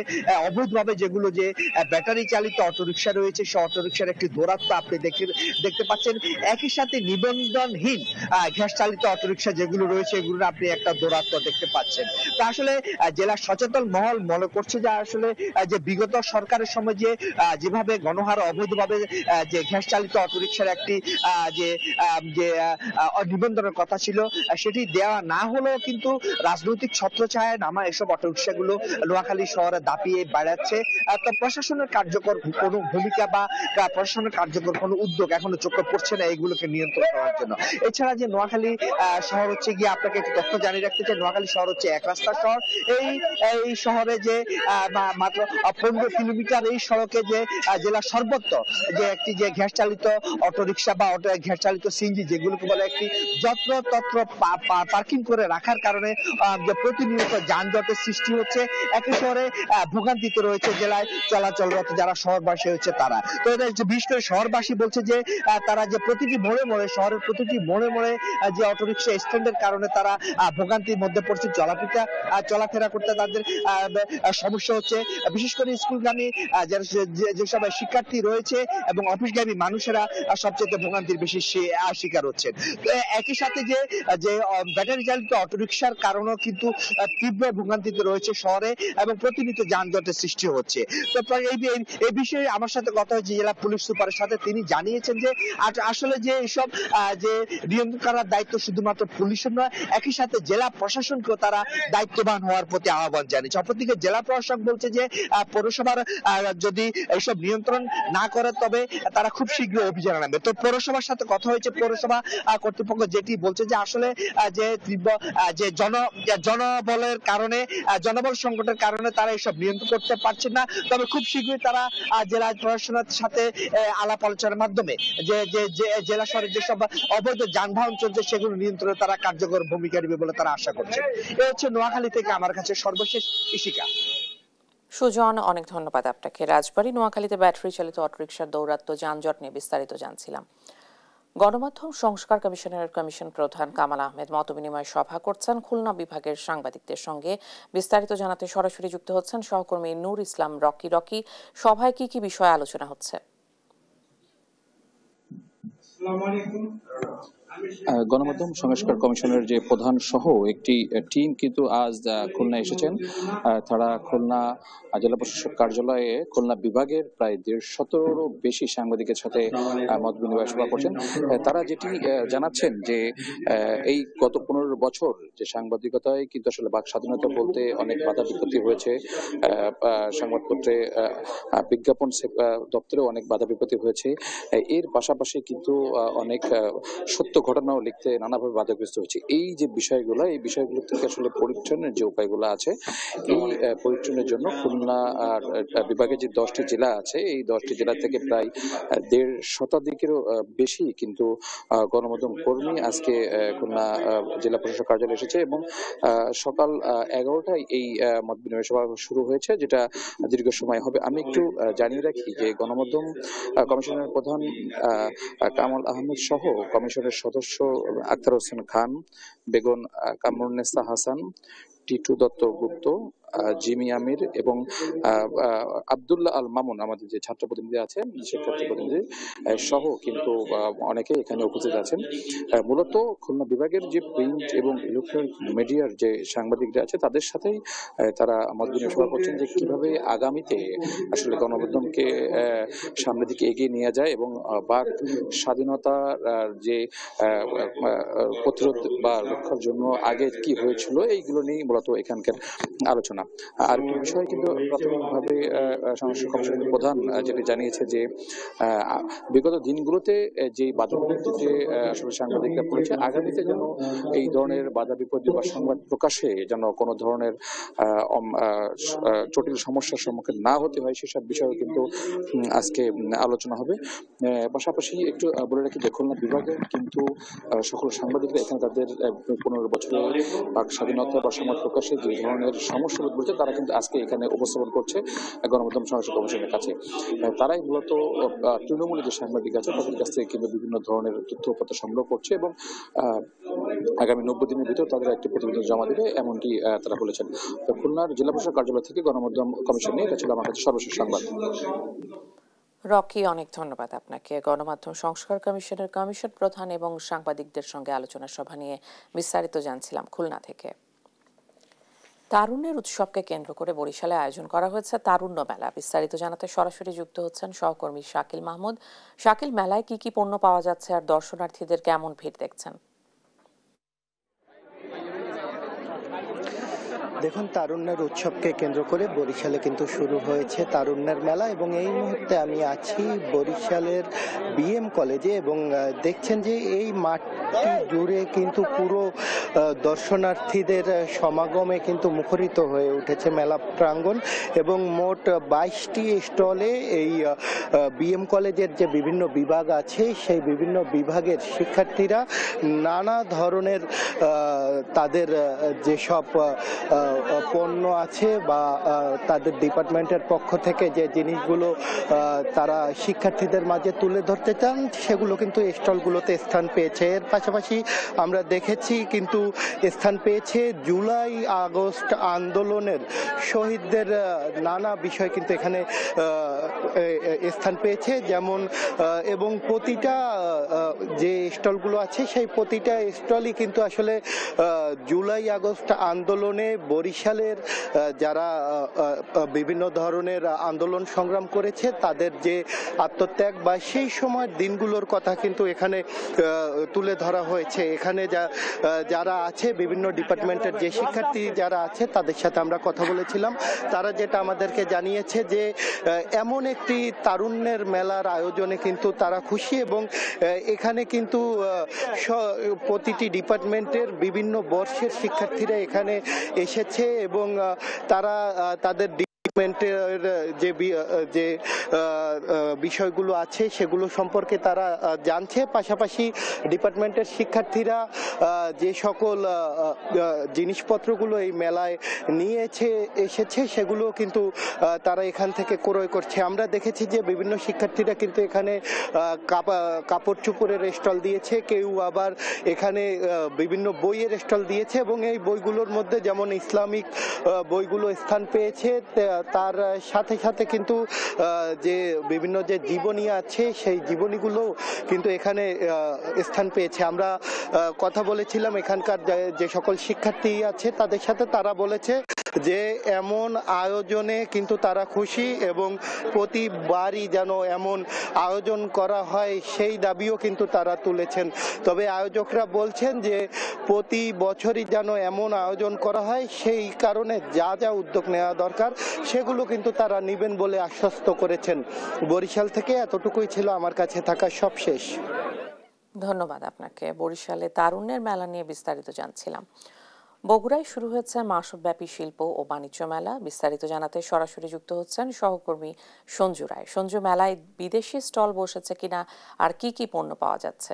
অবৈধভাবে যেগুলো যে ব্যাটারি চালিত অটোরিকশা রয়েছে, সেই অটোরিকশার একটি দৌরাত্ম্য আপনি দেখতে পাচ্ছেন। একই সাথে নিবন্ধনহীন গ্যাস চালিত অটোরিকশা যেগুলো রয়েছে, এগুলোর আপনি একটা দৌরাত্ম্য দেখতে পাচ্ছেন। তো আসলে জেলা সচেতন মহল মনে করছে যে আসলে যে বিগত সরকারের সময় যেভাবে গণহারে অবৈধভাবে যে গ্যাস চালিত অটোরিকশার একটি যে নিবন্ধনের কথা ছিল, সেটি দেওয়া না হলেও কিন্তু রাজনৈতিক ছত্রছায়ায় নামা এসব অটোরিকশাগুলো নোয়াখালী শহরে দাপিয়ে বেড়াচ্ছে। তো প্রশাসনের কার্যকর কোনো ভূমিকা বা প্রশাসনের কার্যকর কোনো উদ্যোগ এখনো চোখে পড়ছে না এগুলোকে নিয়ন্ত্রণ করার জন্য। এছাড়া যে নোয়াখালী শহর হচ্ছে গিয়ে, আপনাকে একটু তথ্য জানিয়ে রাখতে চাই, নোয়াখালী শহর হচ্ছে এক রাস্তার শহর। এই শহরে যে মাত্র 15 কিলোমিটার এই সড়কে যে জেলা সর্বত্র যে একটি যে গ্যাস চালিত অটোরিকশা বা গ্যাস চালিত সিএনজি যেগুলোকে বলে একটি যত্রতত্র পার্কিং করে রাখার কারণে যে প্রতিনিয়ত যানজটের সৃষ্টি হচ্ছে। একই শহরে ভোগান্তিতে রয়েছে জেলায় চলাচলরত যারা শহরবাসী হচ্ছে তারা। তো বিশেষ করে শহরবাসী বলছে যে তারা যে প্রতিটি মোড়ে মোড়ে, শহরের প্রতিটি মোড়ে মোড়ে যে অটোরিকশা স্ট্যান্ডের কারণে তারা ভোগান্তির মধ্যে পড়ছে, চলাফেরা করতে তাদের সমস্যা হচ্ছে। বিশেষ করে স্কুলগামী যেসব শিক্ষার্থী রয়েছে এবং অফিসগামী মানুষেরা সবচেয়ে ভোগান্তির বেশি শিকার হচ্ছেন। একই সাথে যে ব্যাটারি চালিত অটোরিকশার কারণেও কিন্তু তীব্র ভোগান্তিতে রয়েছে শহরে এবং প্রতিনিয়ত যানজটের সৃষ্টি হচ্ছে। তো এই বিষয়ে আমার সাথে কথা হয়েছে জেলা পুলিশ সুপারের সাথে। তিনি জানিয়েছেন যে আসলে যে এইসব যে নিয়ন্ত্রণ করার দায়িত্ব শুধুমাত্র পুলিশের নয়, একই সাথে জেলা প্রশাসনকেও তারা দায়িত্ববান হওয়ার প্রতি আহ্বান জানিয়েছে। অপরদিকে জেলা প্রশাসক বলছে যে পৌরসভার যদি এইসব নিয়ন্ত্রণ না করে তবে তারা খুব শীঘ্রই অভিযানে নামবে। তো পৌরসভার সাথে কথা হয়েছে, পৌরসভা কর্তৃপক্ষ যেটি বলছে যে আসলে যে তীব্র যে জনবলের কারণে, জনবল সংকটের কারণে তারা এইসব নিয়ন্ত্রণ করতে পারছে না। তবে খুব শীঘ্রই তারা জেলা প্রশাসনের সাথে আলাপ আলোচনার মাধ্যমে যে জেলা শহরের যেসব অবৈধ যানবাহন চলছে সেগুলো নিয়ন্ত্রণে তারা কার্যকর ভূমিকা নেবে বলে তারা আশা করছে। এ হচ্ছে নোয়াখালী থেকে আমার কাছে সর্বশেষ ইশিকা। সুজন, অনেক ধন্যবাদ আপনাকে। রাজবাড়ী নোয়াখালীতে ব্যাটারি চালিত অটোরিকশার দৌরাত্ম্য, যানজট নিয়ে বিস্তারিত জানছিলাম। গণমাধ্যম সংস্কার কমিশনের কমিশন প্রধান কামাল আহমেদ মতবিনিময় সভা করছেন খুলনা বিভাগের সাংবাদিকদের সঙ্গে। বিস্তারিত জানাতে সরাসরি যুক্ত হচ্ছেন সহকর্মী নূর ইসলাম রকি। সভায় কি কি বিষয়ে আলোচনা হচ্ছে? গণমাধ্যম সংস্কার কমিশনের যে প্রধান সহ একটি টিম কিন্তু আজ খুলনা এসেছেন। তারা খুলনা জেলা প্রশাসক কার্যালয়ে খুলনা বিভাগের প্রায় 150-এরও বেশি সাংবাদিকের সাথে মত বিনিময় সভা করছেন। তারা যেটি জানাচ্ছেন যে এই গত 15 বছর যে সাংবাদিকতায় কিন্তু আসলে বাক স্বাধীনতা বলতে অনেক বাধা বিপত্তি হয়েছে। সংবাদপত্রে, বিজ্ঞাপন দপ্তরে অনেক বাধা বিপত্তি হয়েছে। এর পাশাপাশি কিন্তু অনেক সত্য ঘটনাও লিখতে নানাভাবে বাধাগ্রস্ত হচ্ছে। এই যে বিষয়গুলো, এই বিষয়গুলো থেকে আসলে পরিত্রাণের যে উপায়গুলো আছে, এই পরিত্রাণের জন্য খুলনা বিভাগের যে 10টি জেলা আছে, এই 10টি জেলা থেকে প্রায় 1.5 শতাধিকেরও বেশি কিন্তু গণমাধ্যম কর্মী আজকে খুলনা জেলা প্রশাসক কার্যালয়ে এসেছে এবং সকাল 11টায় এই মত বিনিময় সভা শুরু হয়েছে, যেটা দীর্ঘ সময় হবে। আমি একটু জানিয়ে রাখি যে গণমাধ্যম কমিশনের প্রধান কামাল আহমেদ সহ কমিশনের সদস্য আক্তার হোসেন খান, বেগম কামরুন্নেসা হাসান, টিটু দত্ত গুপ্ত, জিমি আমির এবং আব্দুল্লাহ আল মামুন, আমাদের যে ছাত্র প্রতিনিধি আছেন, শিক্ষার্থী প্রতিনিধি সহ কিন্তু অনেকে এখানে উপস্থিত আছেন। মূলত খুলনা বিভাগের যে প্রিন্ট এবং ইলেকট্রনিক মিডিয়ার যে সাংবাদিকরা আছে তাদের সাথেই তারা মত বিনিময় সভা করছেন যে কিভাবে আগামীতে আসলে গণমাধ্যমকে সামনের দিকে এগিয়ে নিয়ে যায় এবং বাক স্বাধীনতার যে প্রতিরোধ বা রক্ষার জন্য আগে কি হয়েছিল এইগুলো নিয়ে মূলত এখানকার আলোচনা। আর একটি বিষয় কিন্তু প্রাথমিকভাবে সংস্কার কমিশনের প্রধান যেটি জানিয়েছে যে বিগত দিনগুলোতে যে বাধা বিপত্তিতে আসলে সাংবাদিকরা পড়েছে, আগামীতে যেন এই ধরনের বাধা বিপত্তি বা সংবাদ প্রকাশে যেন কোনো ধরনের জটিল সমস্যার সম্মুখীন না হতে হয়, সেসব বিষয়ে কিন্তু আজকে আলোচনা হবে। পাশাপাশি একটু বলে রাখি যে খুলনা বিভাগে কিন্তু সকল সাংবাদিকরা এখানে তাদের 15 বছরের বাক স্বাধীনতা বা সংবাদ প্রকাশে যে ধরনের সমস্যা প্রতিরোধ করছে তারা কিন্তু আজকে এখানে উপস্থাপন করছে গণমাধ্যম সংস্কার কমিশনের কাছে। তারাই মূলত তৃণমূলের যে সাংবাদিক আছে তাদের কাছ থেকে কিন্তু বিভিন্ন ধরনের তথ্যপত্র সংগ্রহ করছে এবং আগামী 90 দিনের ভিতর তাদের একটি প্রতিবেদন জমা দেবে এমনটি তারা বলেছেন। তো খুলনার জেলা প্রশাসক কার্যালয় থেকে গণমাধ্যম কমিশন নিয়ে এটা ছিল আমার কাছে সর্বশেষ সংবাদ। রকি, অনেক ধন্যবাদ আপনাকে। গণমাধ্যম সংস্কার কমিশনের কমিশন প্রধান এবং সাংবাদিকদের সঙ্গে আলোচনা সভা নিয়ে বিস্তারিত জানছিলাম খুলনা থেকে। তারুণ্যের উৎসবকে কেন্দ্র করে বরিশালে আয়োজন করা হয়েছে তারুণ্য মেলা। বিস্তারিত জানাতে সরাসরি যুক্ত হচ্ছেন সহকর্মী শাকিল মাহমুদ। শাকিল, মেলায় কি কি পণ্য পাওয়া যাচ্ছে আর দর্শনার্থীদের কেমন ভিড় দেখছেন? দেখুন, তারুণ্যের উৎসবকে কেন্দ্র করে বরিশালে কিন্তু শুরু হয়েছে তারুণ্যের মেলা এবং এই মুহূর্তে আমি আছি বরিশালের বিএম কলেজে এবং দেখছেন যে এই মাঠটি জুড়ে কিন্তু পুরো দর্শনার্থীদের সমাগমে কিন্তু মুখরিত হয়ে উঠেছে মেলা প্রাঙ্গণ এবং মোট 22টি স্টলে এই বিএম কলেজের যে বিভিন্ন বিভাগ আছে সেই বিভিন্ন বিভাগের শিক্ষার্থীরা নানা ধরনের তাদের যেসব পণ্য আছে বা তাদের ডিপার্টমেন্টের পক্ষ থেকে যে জিনিসগুলো তারা শিক্ষার্থীদের মাঝে তুলে ধরতে চান সেগুলো কিন্তু স্টলগুলোতে স্থান পেয়েছে। এর পাশাপাশি আমরা দেখেছি কিন্তু স্থান পেয়েছে জুলাই আগস্ট আন্দোলনের শহীদদের নানা বিষয় কিন্তু এখানে স্থান পেয়েছে, যেমন এবং প্রতিটা যে স্টলগুলো আছে সেই প্রতিটা স্টলই কিন্তু আসলে জুলাই আগস্ট আন্দোলনে বরিশালের যারা বিভিন্ন ধরনের আন্দোলন সংগ্রাম করেছে তাদের যে আত্মত্যাগ বা সেই সময়ের দিনগুলোর কথা কিন্তু এখানে তুলে ধরা হয়েছে। এখানে যারা আছে বিভিন্ন ডিপার্টমেন্টের যে শিক্ষার্থী যারা আছে তাদের সাথে আমরা কথা বলেছিলাম, তারা যেটা আমাদেরকে জানিয়েছে যে এমন একটি তারুণ্যের মেলার আয়োজনে কিন্তু তারা খুশি এবং এখানে কিন্তু প্রতিটি ডিপার্টমেন্টের বিভিন্ন বর্ষের শিক্ষার্থীরা এখানে এসেছে এবং তারা তাদের ডিপার্টমেন্টের যে বিষয়গুলো আছে সেগুলো সম্পর্কে তারা জানছে। পাশাপাশি ডিপার্টমেন্টের শিক্ষার্থীরা যে সকল জিনিসপত্রগুলো এই মেলায় নিয়ে এসেছে সেগুলো কিন্তু তারা এখান থেকে ক্রয় করছে। আমরা দেখেছি যে বিভিন্ন শিক্ষার্থীরা কিন্তু এখানে কাপড় চোপড়ের স্টল দিয়েছে, কেউ আবার এখানে বিভিন্ন বইয়ের স্টল দিয়েছে এবং এই বইগুলোর মধ্যে যেমন ইসলামিক বইগুলো স্থান পেয়েছে, তার সাথে সাথে কিন্তু যে বিভিন্ন যে জীবনী আছে সেই জীবনীগুলো কিন্তু এখানে স্থান পেয়েছে। আমরা কথা বলেছিলাম এখানকার যে সকল শিক্ষার্থী আছে তাদের সাথে, তারা বলেছে যে এমন আয়োজনে কিন্তু তারা খুশি এবং প্রতিবারই যেন এমন আয়োজন করা হয় সেই দাবিও কিন্তু তারা তুলেছেন। তবে আয়োজকরা বলছেন যে প্রতি বছরই যেন এমন আয়োজন করা হয়, সেই কারণে যা যা উদ্যোগ নেওয়া দরকার সেগুলো কিন্তু তারা নেবেন বলে আশ্বস্ত করেছেন। বরিশাল থেকে এতটুকুই ছিল আমার কাছে থাকা সবশেষ। ধন্যবাদ আপনাকে। বরিশালে তারুণ্যের মেলা নিয়ে বিস্তারিত জানছিলাম। বগুড়ায় শুরু হয়েছে মাসব্যাপী শিল্প ও বাণিজ্য মেলা। বিস্তারিত জানাতে সরাসরি যুক্ত হচ্ছেন সহকর্মী সঞ্জু রায়। সঞ্জু, মেলায় বিদেশি স্টল বসেছে কিনা আর কি কি পণ্য পাওয়া যাচ্ছে?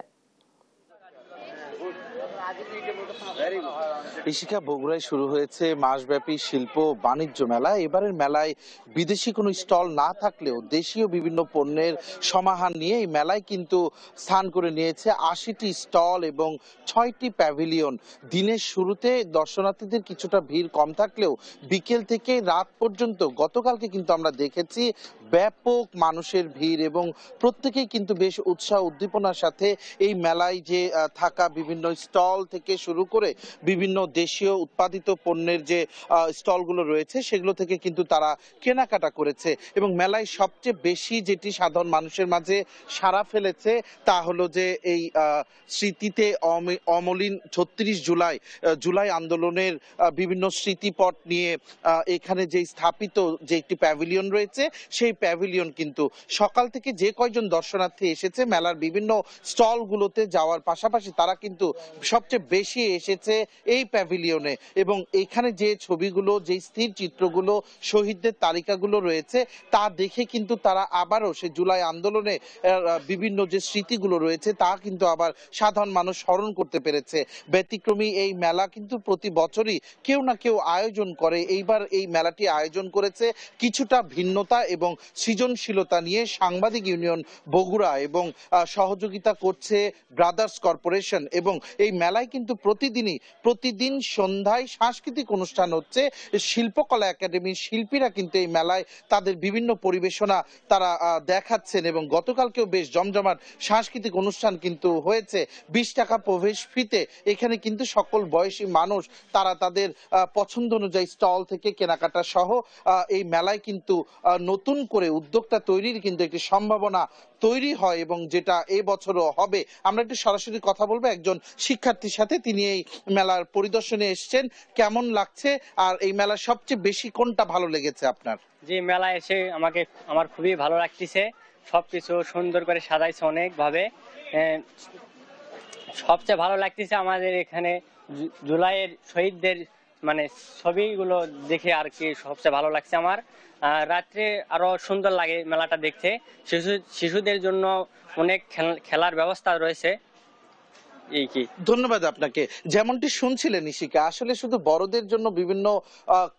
ঋষিকা, বগুড়ায় শুরু হয়েছে মাসব্যাপী শিল্প বাণিজ্য মেলা। এবারের মেলায় বিদেশি কোনো স্টল না থাকলেও দেশীয় বিভিন্ন পণ্যের সমাহার নিয়ে এই মেলায় কিন্তু স্থান করে নিয়েছে 80টি স্টল এবং 6টি প্যাভিলিয়ন। দিনের শুরুতে দর্শনার্থীদের কিছুটা ভিড় কম থাকলেও বিকেল থেকে রাত পর্যন্ত গতকালকে কিন্তু আমরা দেখেছি ব্যাপক মানুষের ভিড় এবং প্রত্যেকেই কিন্তু বেশ উৎসাহ উদ্দীপনার সাথে এই মেলায় যে থাকা বিভিন্ন স্টল থেকে শুরু করে বিভিন্ন দেশীয় উৎপাদিত পণ্যের যে স্টলগুলো রয়েছে সেগুলো থেকে কিন্তু তারা কেনাকাটা করেছে। এবং মেলায় সবচেয়ে বেশি যেটি সাধারণ মানুষের মাঝে সাড়া ফেলেছে তা হলো যে এই স্মৃতিতে অমলিন 36 জুলাই আন্দোলনের বিভিন্ন স্মৃতিপট নিয়ে এখানে যে স্থাপিত যে একটি প্যাভিলিয়ন রয়েছে সেই প্যাভিলিয়ন কিন্তু সকাল থেকে যে কয়জন দর্শনার্থী এসেছে মেলার বিভিন্ন স্টল গুলোতে যাওয়ার পাশাপাশি তারা কিন্তু সবচেয়ে বেশি এসেছে এই প্যাভিলিয়নে, এবং এখানে যে ছবিগুলো, যে স্থির চিত্রগুলো, শহীদদের তালিকাগুলো রয়েছে তা দেখে কিন্তু তারা আবারও সে জুলাই আন্দোলনে বিভিন্ন যে স্মৃতিগুলো রয়েছে তা কিন্তু আবার সাধারণ মানুষ স্মরণ করতে পেরেছে। ব্যতিক্রমী এই মেলা কিন্তু প্রতি বছরই কেউ না কেউ আয়োজন করে। এইবার এই মেলাটি আয়োজন করেছে কিছুটা ভিন্নতা এবং সৃজনশীলতা নিয়ে সাংবাদিক ইউনিয়ন বগুড়া, এবং সহযোগিতা করছে ব্রাদার্স কর্পোরেশন। এবং এই মেলায় কিন্তু প্রতিদিন সন্ধ্যায় সাংস্কৃতিক অনুষ্ঠান হচ্ছে। শিল্পকলা একাডেমির শিল্পীরা কিন্তু এই মেলায় তাদের বিভিন্ন পরিবেশনা তারা দেখাচ্ছেন, এবং গতকালকেও বেশ জমজমাট সাংস্কৃতিক অনুষ্ঠান কিন্তু হয়েছে। 20 টাকা প্রবেশ ফিতে এখানে কিন্তু সকল বয়সী মানুষ তারা তাদের পছন্দ অনুযায়ী স্টল থেকে কেনাকাটা সহ এই মেলায় কিন্তু নতুন করে উদ্যোক্তা তৈরির কিন্তু একটি সম্ভাবনা তৈরি হয়, এবং যেটা এবছরও হবে। আমরা একটু সরাসরি কথা বলবো একজন শিক্ষার্থীর সাথে, তিনি এই মেলার পরিদর্শনে এসেছেন। কেমন লাগছে আর এই মেলার সবচেয়ে বেশি কোনটা ভালো লেগেছে আপনার? যে মেলায় এসে আমার খুবই ভালো লাগতেছে, সবকিছু সুন্দর করে সাজাইছে অনেক ভাবে। সবচেয়ে ভালো লাগতেছে আমাদের এখানে জুলাইয়ের শহীদদের মানে ছবিগুলো দেখে আর কি সবচেয়ে ভালো লাগছে আমার। রাত্রে আরো সুন্দর লাগে মেলাটা দেখতে। শিশুদের জন্য অনেক খেলার ব্যবস্থা রয়েছে। ধন্যবাদ আপনাকে। যেমনটি শুনছিলেন ইশিকা, আসলে শুধু বড়দের জন্য বিভিন্ন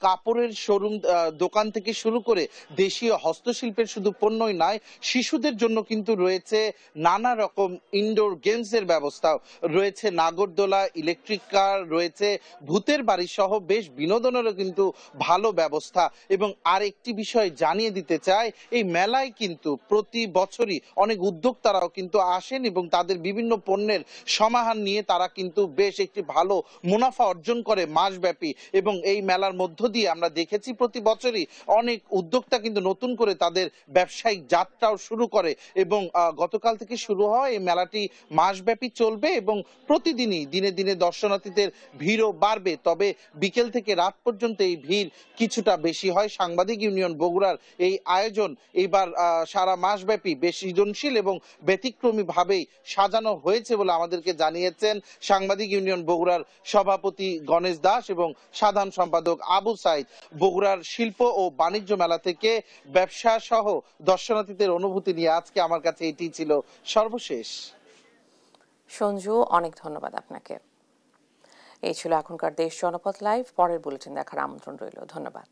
কাপড়ের শোরুম দোকান থেকে শুরু করে দেশীয় হস্তশিল্পের শুধু পণ্যই নয়, শিশুদের জন্য কিন্তু রয়েছে নানা রকম ইনডোর গেমস এর ব্যবস্থা রয়েছে, নাগরদোলা, ইলেকট্রিক কার রয়েছে, ভূতের বাড়ি সহ বেশ বিনোদনেরও কিন্তু ভালো ব্যবস্থা। এবং আরেকটি বিষয় জানিয়ে দিতে চাই, এই মেলায় কিন্তু প্রতি বছরই অনেক উদ্যোক্তারাও কিন্তু আসেন এবং তাদের বিভিন্ন পণ্যের সমাহার নিয়ে তারা কিন্তু বেশ একটি ভালো মুনাফা অর্জন করে মাসব্যাপী। এবং এই মেলার মধ্য দিয়ে আমরা দেখেছি প্রতি বছরই অনেক উদ্যোক্তা কিন্তু নতুন করে তাদের ব্যবসায়িক যাত্রাও শুরু করে, এবং গতকাল থেকে শুরু হয় এই মেলাটি মাসব্যাপী চলবে এবং প্রতিদিনই দিনে দিনে দর্শনার্থীদের ভিড়ও বাড়বে। তবে বিকেল থেকে রাত পর্যন্ত এই ভিড় কিছুটা বেশি হয়। সাংবাদিক ইউনিয়ন বগুড়ার এই আয়োজন এবার সারা মাসব্যাপী বেশ সৃজনশীল এবং ব্যতিক্রমী ভাবেই সাজানো হয়েছে বলে আমাদেরকে জানিয়েছেন সাংবাদিক ইউনিয়ন বগুড়ার সভাপতি গণেশ দাস এবং সাধারণ সম্পাদক আবু সাইদ। বগুড়ার শিল্প ও বাণিজ্য মেলা থেকে ব্যবসা সহ দর্শনার্থীদের অনুভূতি নিয়ে আজকে আমার কাছে এটি ছিল সর্বশেষ। সঞ্জু, অনেক ধন্যবাদ আপনাকে। এই ছিল এখনকার দেশ জনপথ লাইভ। পরের বুলেটিন দেখার আমন্ত্রণ রইল। ধন্যবাদ।